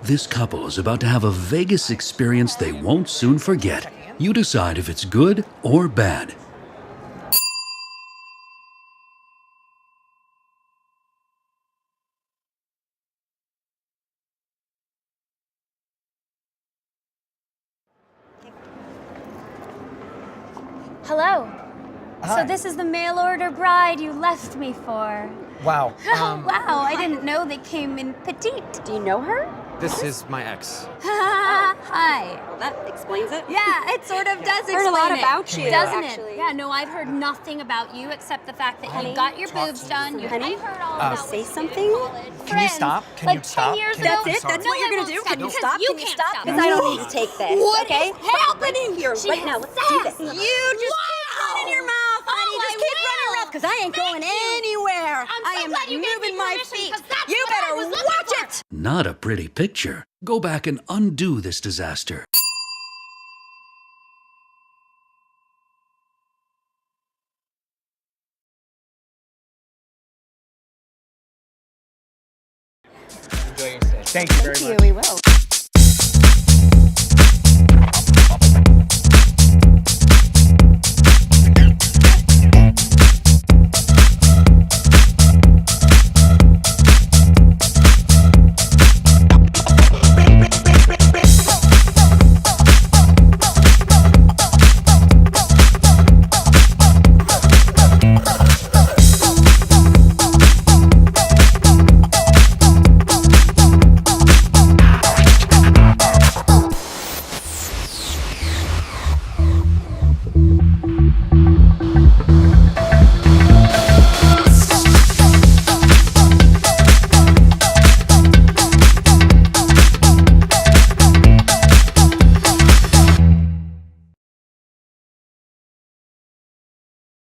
This couple is about to have a Vegas experience they won't soon forget. You decide if it's good or bad. Hello. Hi. So this is the mail order bride you left me for. Wow. Wow, I didn't know they came in petite. Do you know her? This is my ex. Hi. Well, that explains it. Yeah, it sort of does explain Heard a lot it, about you, doesn't actually. it? Yeah, no, I've heard nothing about you except the fact that you got your boobs done. Honey, I heard all about say what you did in something? college. Can you Friends, stop? Can like you stop? 10 years Can you- ago. I'm That's sorry. what you're I gonna won't do? stop Can you because stop? You Can you can't stop? stop. Because I don't need to take this, What okay? is happening? Here, She right now, has let's do this. sass. You just keep running your mouth, honey. Oh, Just I keep running your will. mouth, because I ain't going anywhere. I'm so glad you gave me moving my permission, feet. 'cause that's You what I better was looking watch for. it. Not a pretty picture. Go back and undo this disaster. Thank you very much. We will.